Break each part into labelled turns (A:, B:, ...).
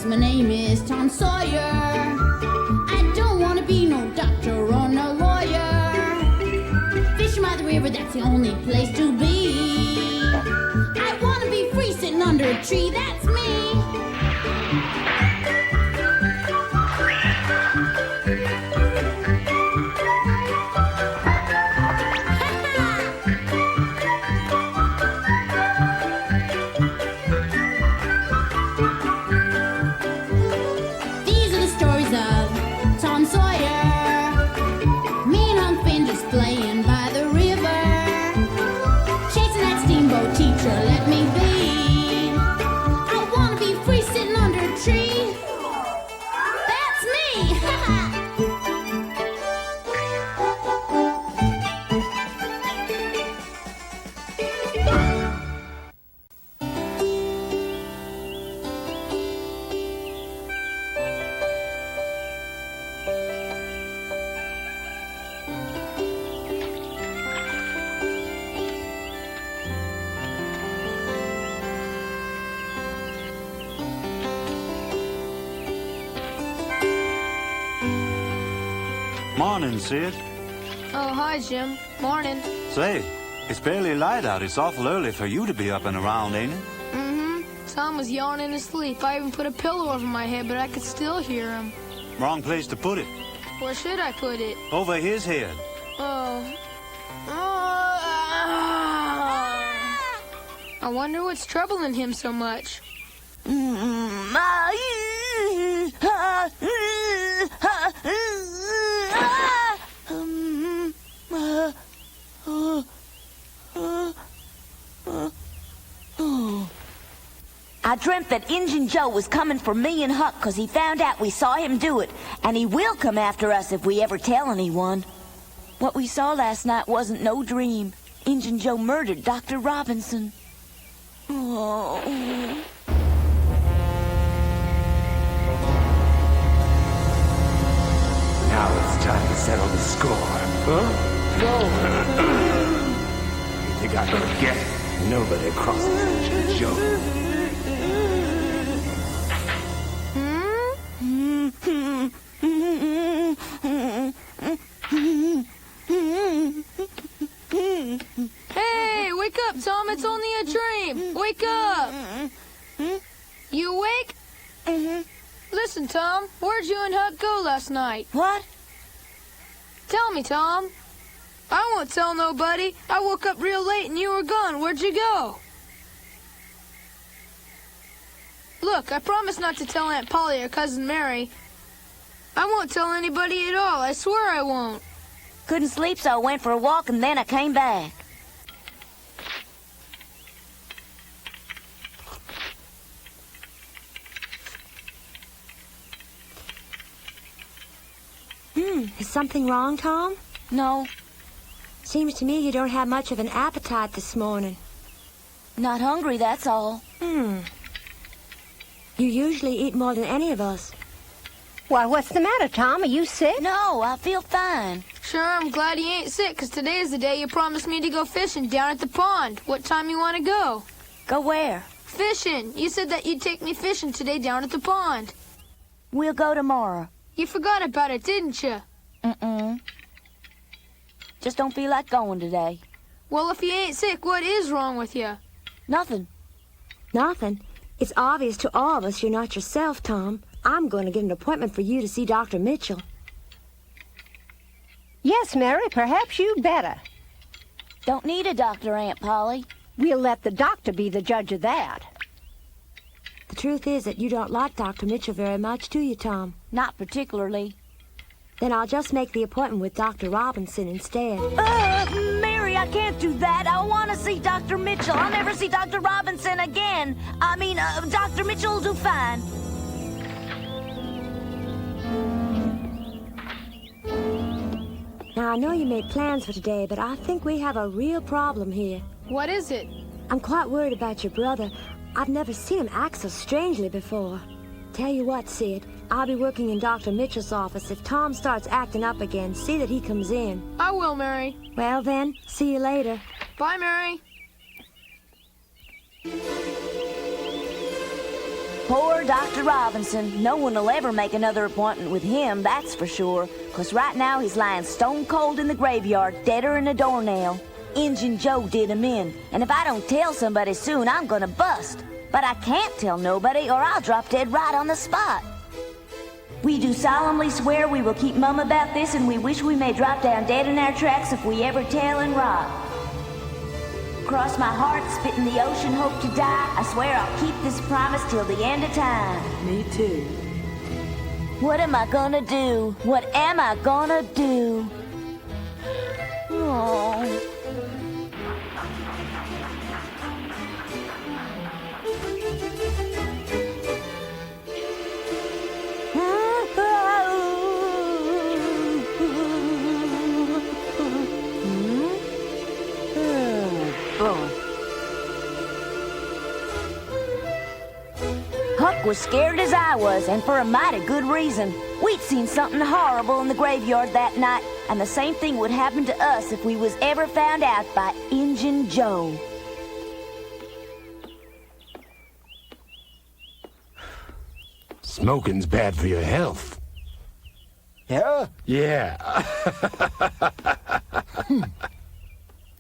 A: my name is Tom Sawyer. I don't want to be no doctor or no lawyer. Fishing by the river, that's the only place to be. I want to be free sitting under a tree, that's me. These are the stories of Tom Sawyer. Me and Unc Finn just playing by the river. Chasing that steamboat teacher, let me be. I want to be free sitting under a tree. That's me!
B: Morning, Sid.
C: Oh, hi, Jim. Morning.
B: Say, it's barely light out. It's awful early for you to be up and around, ain't it?
C: Mm-hmm. Tom was yawning in his sleep. I even put a pillow over my head, but I could still hear him.
B: Wrong place to put it.
C: Where should I put it?
B: Over his head.
C: Oh. I wonder what's troubling him so much.
D: I dreamt that Injun Joe was coming for me and Huck 'cause he found out we saw him do it, and he will come after us if we ever tell anyone. What we saw last night wasn't no dream. Injun Joe murdered Dr. Robinson. Oh.
E: Now it's time to settle the score, huh? No. You think I forget? Nobody crosses Injun Joe.
C: Hey, wake up, Tom. It's only a dream. Wake up. You awake? Listen, Tom. Where'd you and Huck go last night?
D: What?
C: Tell me, Tom. I won't tell nobody. I woke up real late and you were gone. Where'd you go? Look, I promise not to tell Aunt Polly or Cousin Mary. I won't tell anybody at all. I swear I won't.
D: Couldn't sleep, so I went for a walk and then I came back.
F: Is something wrong, Tom?
D: No,
F: Seems to me you don't have much of an appetite this morning.
D: not hungry, that's all.
F: You usually eat more than any of us.
G: Why, what's the matter, Tom? Are you sick?
D: No, I feel fine.
C: Sure, I'm glad he ain't sick, 'cause today's the day you promised me to go fishing down at the pond. What time you want to go?
D: Go where?
C: Fishing. You said that you'd take me fishing today down at the pond.
D: We'll go tomorrow.
C: You forgot about it, didn't you?
D: Mm-mm. Just don't feel like going today.
C: Well, if you ain't sick, what is wrong with you?
D: Nothing.
F: Nothing. It's obvious to all of us you're not yourself, Tom. I'm going to get an appointment for you to see Dr. Mitchell.
G: Yes, Mary, perhaps you'd better.
D: Don't need a doctor, Aunt Polly.
G: We'll let the doctor be the judge of that.
F: The truth is that you don't like Dr. Mitchell very much, do you, Tom?
D: Not particularly.
F: Then I'll just make the appointment with Dr. Robinson instead.
D: Mary, I can't do that. I want to see Dr. Mitchell. I'll never see Dr. Robinson again. Dr. Mitchell will do fine.
F: Now, I know you made plans for today, but I think we have a real problem here.
C: What is it?
F: I'm quite worried about your brother. I've never seen him act so strangely before. Tell you what, Sid, I'll be working in Dr. Mitchell's office. If Tom starts acting up again, see that he comes in.
C: I will, Mary.
F: Well then, see you later.
C: Bye, Mary.
D: Poor Dr. Robinson. No one will ever make another appointment with him, that's for sure. 'Cause right now he's lying stone cold in the graveyard, deader than a doornail. Injun Joe did him in, and if I don't tell somebody soon, I'm gonna bust. But I can't tell nobody, or I'll drop dead right on the spot. We do solemnly swear we will keep mum about this, and we wish we may drop down dead in our tracks if we ever tell and rot. Cross my heart, spit in the ocean, hope to die. I swear I'll keep this promise till the end of time.
H: Me too.
D: What am I gonna do? What am I gonna do? Oh. Huck was scared as I was, and for a mighty good reason. We'd seen something horrible in the graveyard that night, and the same thing would happen to us if we was ever found out by Injun Joe.
E: Smoking's bad for your health.
I: Yeah?
E: Yeah.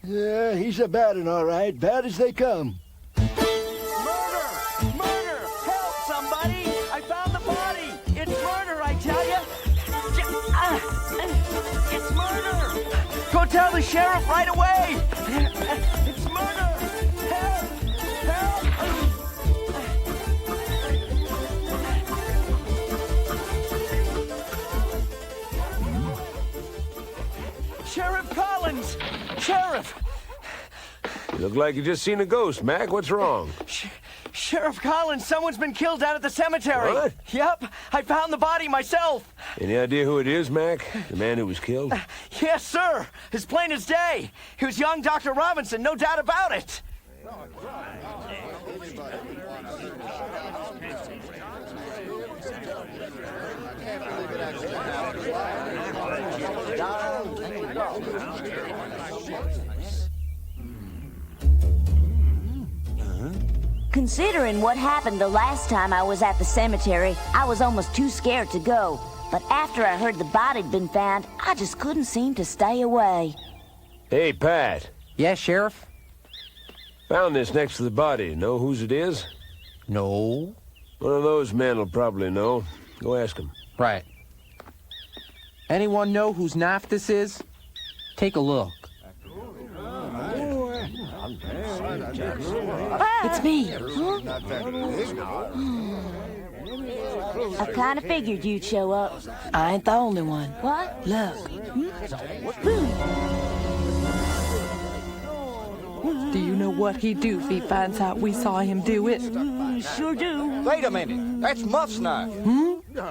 I: Yeah, he's a bad one, all right. Bad as they come.
J: Murder! Murder! Help, somebody! I found the body! It's murder, I tell you! It's murder! Go tell the sheriff right away! It's murder! Help! Help! Sheriff Collins! Sheriff!
K: You look like you just seen a ghost, Mac. What's wrong?
J: Sheriff Collins, someone's been killed down at the cemetery.
K: What?
J: Yep, I found the body myself.
K: Any idea who it is, Mac? The man who was killed?
J: Yes, sir. As plain as day. He was young Dr. Robinson, no doubt about it.
D: Considering what happened the last time I was at the cemetery, I was almost too scared to go. But after I heard the body'd been found, I just couldn't seem to stay away.
K: Hey, Pat.
L: Yes, Sheriff?
K: Found this next to the body. Know whose it is?
L: No.
K: One of those men will probably know. Go ask him.
L: Right. Anyone know whose knife this is? Take a look.
D: It's me. I kind of figured you'd show up.
H: I ain't the only one.
D: What?
H: Look. Do you know what he'd do if he finds out we saw him do it?
D: Sure do.
I: Wait a minute. That's Muff's knife.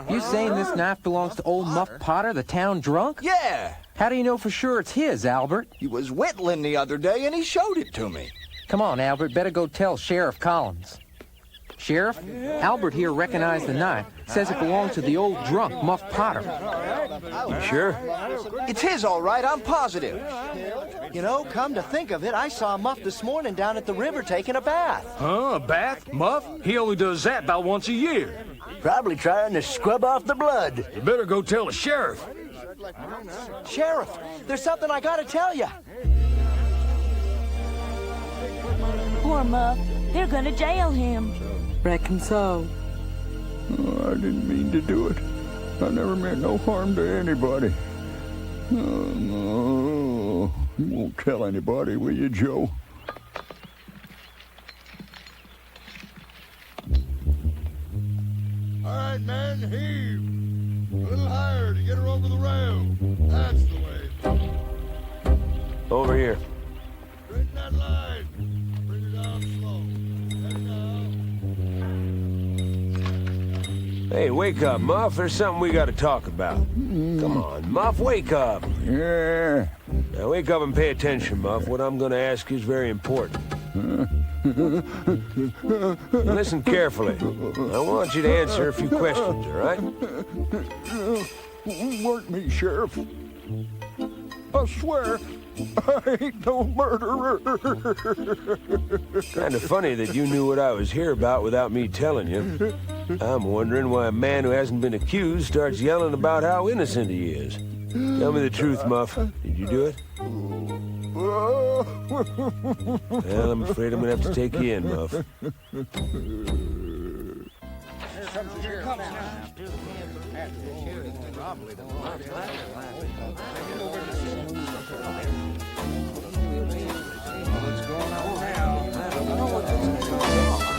L: You saying this knife belongs to old Muff Potter, the town drunk?
I: Yeah.
L: How do you know for sure it's his, Albert?
I: He was whittling the other day, and he showed it to me.
L: Come on, Albert. Better go tell Sheriff Collins. Sheriff, Albert here recognized the knife. Says it belonged to the old drunk, Muff Potter.
K: You sure?
I: It's his, all right. I'm positive. You know, come to think of it, I saw Muff this morning down at the river taking a bath.
M: Huh? A bath? Muff? He only does that about once a year.
I: Probably trying to scrub off the blood.
M: You better go tell the sheriff.
I: Sheriff, there's something I gotta tell you.
D: Poor Muff. They're gonna jail him.
H: Reckon so.
N: Oh, I didn't mean to do it. I never meant no harm to anybody. Oh, no. You won't tell anybody, will you, Joe?
O: All right, man, heave. A little higher to get her over the rail. That's the way.
K: Over here.
O: Straighten that line. Bring her down slow.
K: Hey, wake up, Muff. There's something we gotta talk about. Come on, Muff, wake up.
N: Yeah.
K: Now, wake up and pay attention, Muff. What I'm gonna ask you is very important. Listen carefully. I want you to answer a few questions, all right?
N: Won't work me, Sheriff. I swear, I ain't no murderer.
K: Kind of funny that you knew what I was here about without me telling you. I'm wondering why a man who hasn't been accused starts yelling about how innocent he is. Tell me the truth, Muff. Did you do it? Well, I'm afraid I'm gonna have to take you in, Muff.
O: Here comes now. What's going on now? I don't know what's going on.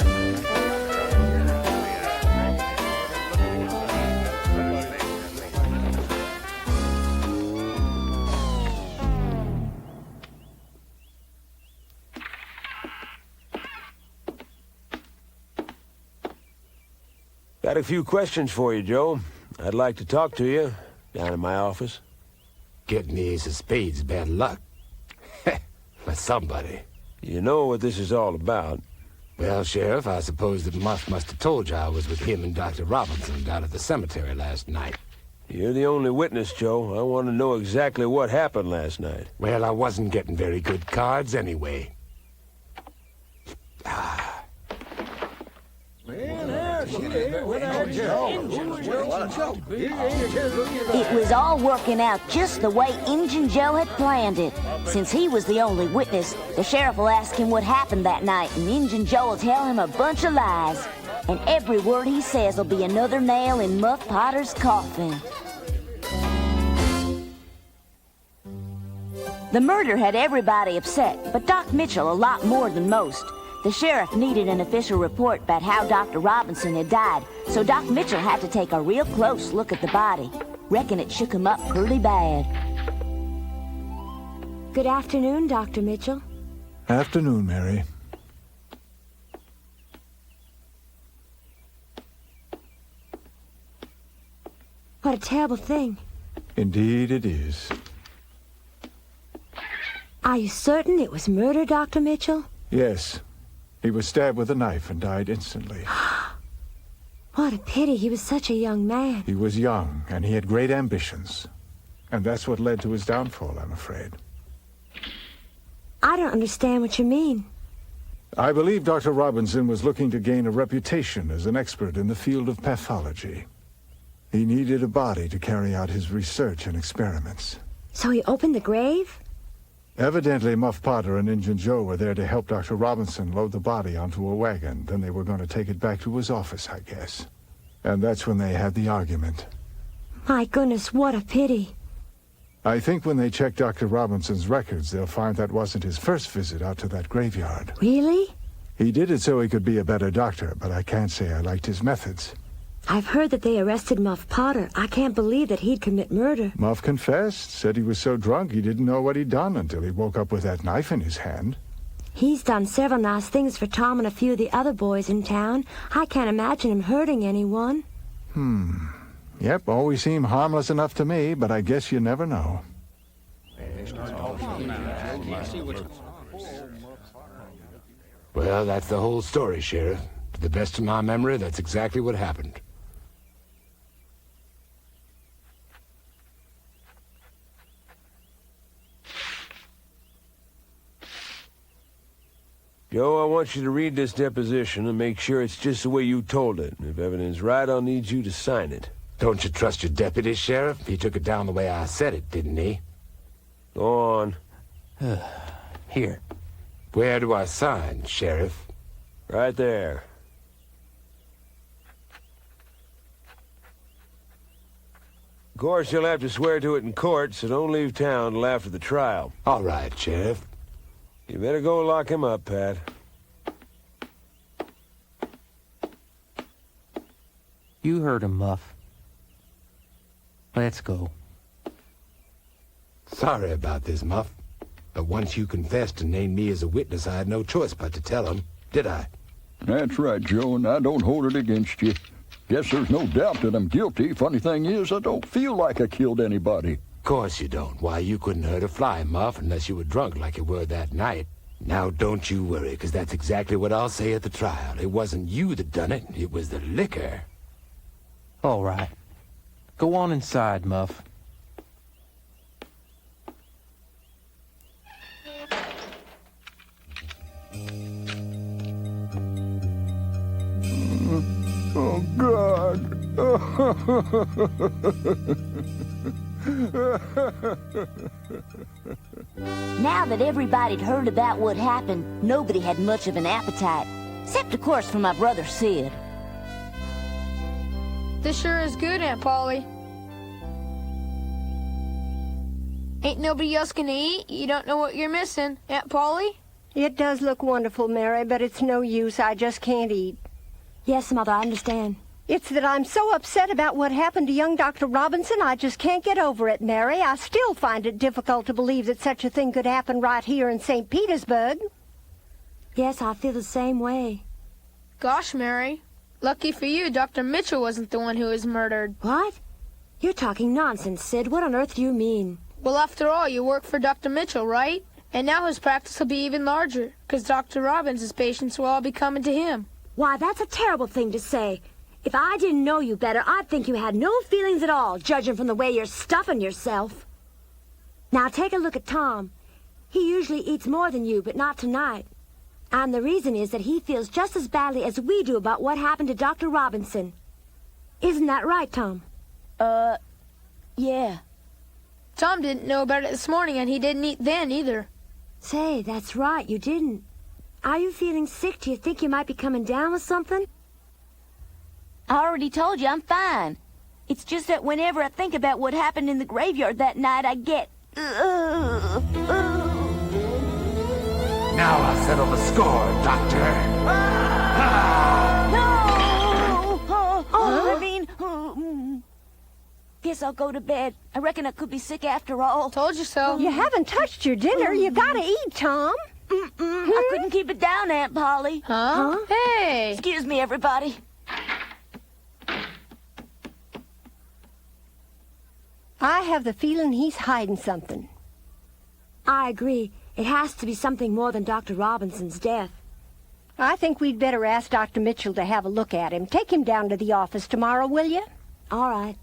K: Got a few questions for you, Joe. I'd like to talk to you down in my office.
P: Getting the ace of spades, bad luck. For somebody.
K: You know what this is all about.
P: Well, Sheriff, I suppose that Muff must have told you I was with him and Dr. Robinson down at the cemetery last night.
K: You're the only witness, Joe. I want to know exactly what happened last night.
P: Well, I wasn't getting very good cards anyway.
D: It was all working out just the way Injun Joe had planned it. Since he was the only witness, the sheriff will ask him what happened that night, and Injun Joe will tell him a bunch of lies. And every word he says will be another nail in Muff Potter's coffin. The murder had everybody upset, but Doc Mitchell a lot more than most. The sheriff needed an official report about how Dr. Robinson had died, so Doc Mitchell had to take a real close look at the body. Reckon it shook him up pretty bad.
F: Good afternoon, Dr. Mitchell.
N: Afternoon, Mary.
F: What a terrible thing.
N: Indeed it is.
F: Are you certain it was murder, Dr. Mitchell?
N: Yes. He was stabbed with a knife and died instantly.
F: What a pity. He was such a young man.
N: He was young, and he had great ambitions. And that's what led to his downfall, I'm afraid.
F: I don't understand what you mean.
N: I believe Dr. Robinson was looking to gain a reputation as an expert in the field of pathology. He needed a body to carry out his research and experiments.
F: So he opened the grave?
N: Evidently, Muff Potter and Injun Joe were there to help Dr. Robinson load the body onto a wagon. Then they were going to take it back to his office, I guess. And that's when they had the argument.
F: My goodness, what a pity.
N: I think when they check Dr. Robinson's records, they'll find that wasn't his first visit out to that graveyard.
F: Really?
N: He did it so he could be a better doctor, but I can't say I liked his methods.
F: I've heard that they arrested Muff Potter. I can't believe that he'd commit murder.
N: Muff confessed, said he was so drunk he didn't know what he'd done until he woke up with that knife in his hand.
F: He's done several nice things for Tom and a few of the other boys in town. I can't imagine him hurting anyone.
N: Yep, always seemed harmless enough to me, but I guess you never know.
P: Well, that's the whole story, Sheriff. To the best of my memory, that's exactly what happened.
K: Joe, I want you to read this deposition and make sure it's just the way you told it. If everything's right, I'll need you to sign it.
P: Don't you trust your deputy, Sheriff? He took it down the way I said it, didn't he?
K: Go on.
L: Here.
P: Where do I sign, Sheriff?
K: Right there. Of course, you'll have to swear to it in court, so don't leave town till after the trial.
P: All right, Sheriff.
K: You better go lock him up, Pat.
L: You heard him, Muff. Let's go.
P: Sorry about this, Muff. But once you confessed and named me as a witness, I had no choice but to tell him, did I?
N: That's right, Joe, and I don't hold it against you. Guess there's no doubt that I'm guilty. Funny thing is, I don't feel like I killed anybody.
P: Of course you don't. Why, you couldn't hurt a fly, Muff, unless you were drunk like you were that night. Now, don't you worry, because that's exactly what I'll say at the trial. It wasn't you that done it. It was the liquor.
L: All right. Go on inside, Muff.
D: Now that everybody'd heard about what happened, nobody had much of an appetite. Except, of course, for my brother Sid.
C: This sure is good, Aunt Polly. Ain't nobody else gonna eat? You don't know what you're missing, Aunt Polly?
G: It does look wonderful, Mary, but it's no use. I just can't eat.
F: Yes, Mother, I understand.
G: It's that I'm so upset about what happened to young Dr. Robinson, I just can't get over it, Mary. I still find it difficult to believe that such a thing could happen right here in St. Petersburg.
F: Yes, I feel the same way.
C: Gosh, Mary. Lucky for you, Dr. Mitchell wasn't the one who was murdered.
F: What? You're talking nonsense, Sid. What on earth do you mean?
C: Well, after all, you work for Dr. Mitchell, right? And now his practice will be even larger, because Dr. Robinson's patients will all be coming to him.
F: Why, that's a terrible thing to say. If I didn't know you better, I'd think you had no feelings at all, judging from the way you're stuffing yourself. Now, take a look at Tom. He usually eats more than you, but not tonight. And the reason is that he feels just as badly as we do about what happened to Dr. Robinson. Isn't that right, Tom?
D: Yeah.
C: Tom didn't know about it this morning, and he didn't eat then, either.
F: Say, that's right, you didn't. Are you feeling sick? Do you think you might be coming down with something?
D: I already told you I'm fine. It's just that whenever I think about what happened in the graveyard that night, I get...
P: Now I'll settle the score, Doctor.
D: No! Guess I'll go to bed. I reckon I could be sick after all.
C: Told you so.
G: You haven't touched your dinner. You gotta eat, Tom.
D: I couldn't keep it down, Aunt Polly.
C: Huh? Hey!
D: Excuse me, everybody.
G: I have the feeling he's hiding something.
F: I agree. It has to be something more than Dr. Robinson's death.
G: I think we'd better ask Dr. Mitchell to have a look at him. Take him down to the office tomorrow, will you?
F: All right.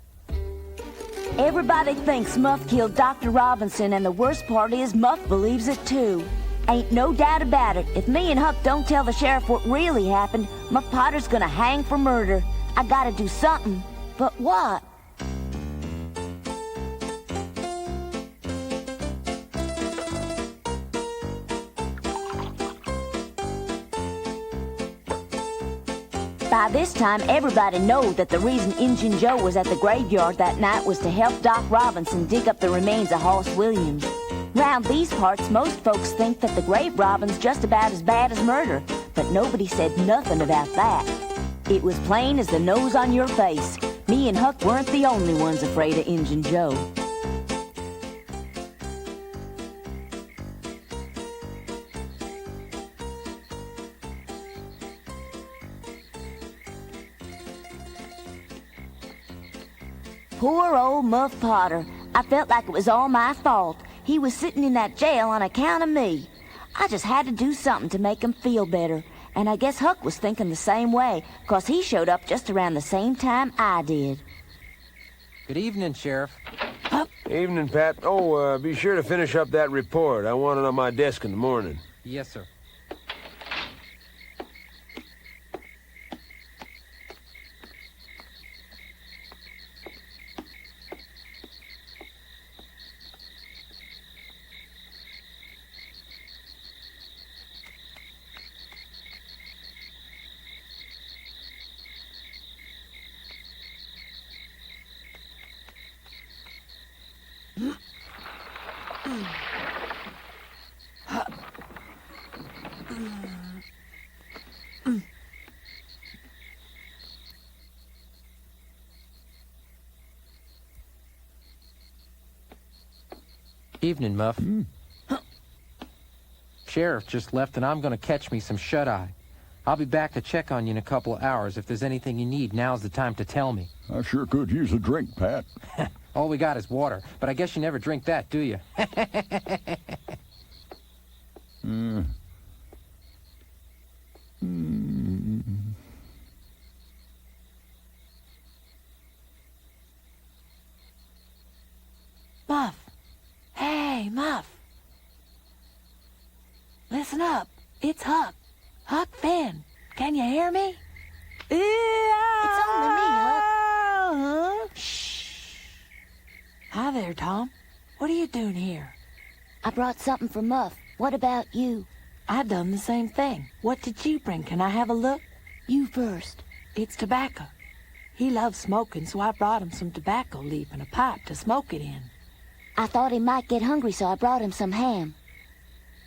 D: Everybody thinks Muff killed Dr. Robinson, and the worst part is Muff believes it too. Ain't no doubt about it. If me and Huck don't tell the sheriff what really happened, Muff Potter's gonna hang for murder. I gotta do something. But what? By this time, everybody knows that the reason Injun Joe was at the graveyard that night was to help Doc Robinson dig up the remains of Hoss Williams. Round these parts, most folks think that the grave robbing's just about as bad as murder, but nobody said nothing about that. It was plain as the nose on your face. Me and Huck weren't the only ones afraid of Injun Joe. Poor old Muff Potter. I felt like it was all my fault. He was sitting in that jail on account of me. I just had to do something to make him feel better. And I guess Huck was thinking the same way, 'cause he showed up just around the same time I did.
L: Good evening, Sheriff.
K: Evening, Pat. Oh, be sure to finish up that report. I want it on my desk in the morning.
L: Yes, sir. Evening, Muff. Sheriff just left, and I'm going to catch me some shut-eye. I'll be back to check on you in a couple of hours. If there's anything you need, now's the time to tell me.
N: I sure could use a drink, Pat.
L: All we got is water, but I guess you never drink that, do you?
D: Muff. Hey, Muff. Listen up. It's Huck. Huck Finn. Can you hear me? It's only me, Huck.
H: Hi there, Tom. What are you doing here?
D: I brought something for Muff. What about you?
H: I done the same thing. What did you bring? Can I have a look?
D: You first.
H: It's tobacco. He loves smoking, so I brought him some tobacco leaf and a pipe to smoke it in.
D: I thought he might get hungry, so I brought him some ham.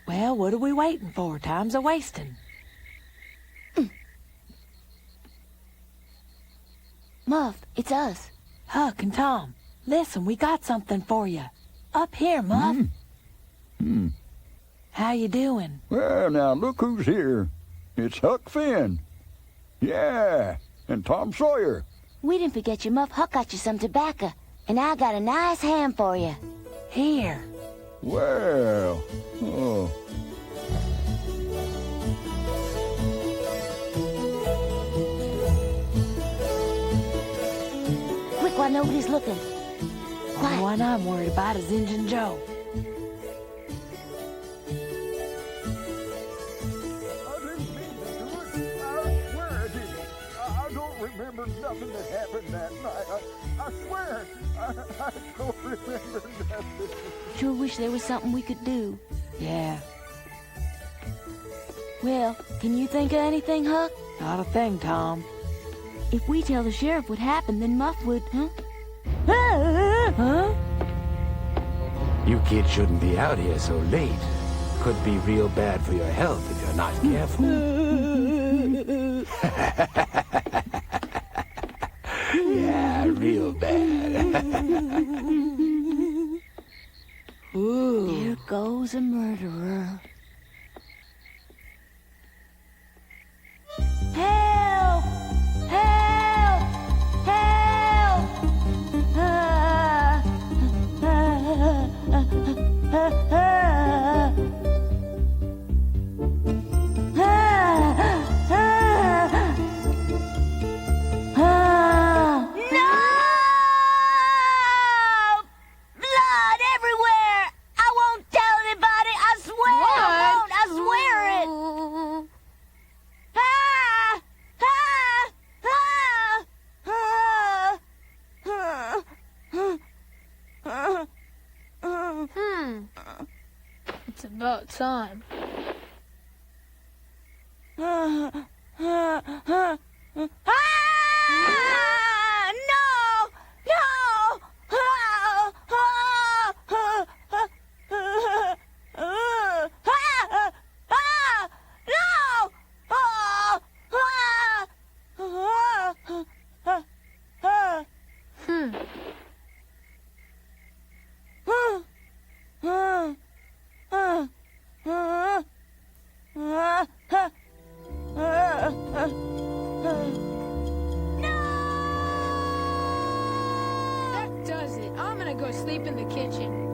H: Well, what are we waiting for? Time's a-wasting.
D: Muff, it's us.
H: Huck and Tom, listen, we got something for you. Up here, Muff. How you doing?
N: Well, now, look who's here. It's Huck Finn. Yeah, and Tom Sawyer.
D: We didn't forget you, Muff. Huck got you some tobacco, and I got a nice ham for you.
H: Here.
N: Well, oh.
D: Quick, while nobody's looking.
H: The one I'm worried about is Injun Joe.
N: Remember nothing that happened that night. I swear, I don't remember nothing.
D: Sure wish there was something we could do.
H: Yeah.
D: Well, can you think of anything, Huck?
H: Not a thing, Tom.
D: If we tell the sheriff what happened, then Muff would, huh?
H: Huh?
P: You kids shouldn't be out here so late. Could be real bad for your health if you're not careful. Yeah, real bad.
D: Ooh. There goes a murderer. Help! Help! Help!
C: It's about time. That does it. I'm gonna go sleep in the kitchen.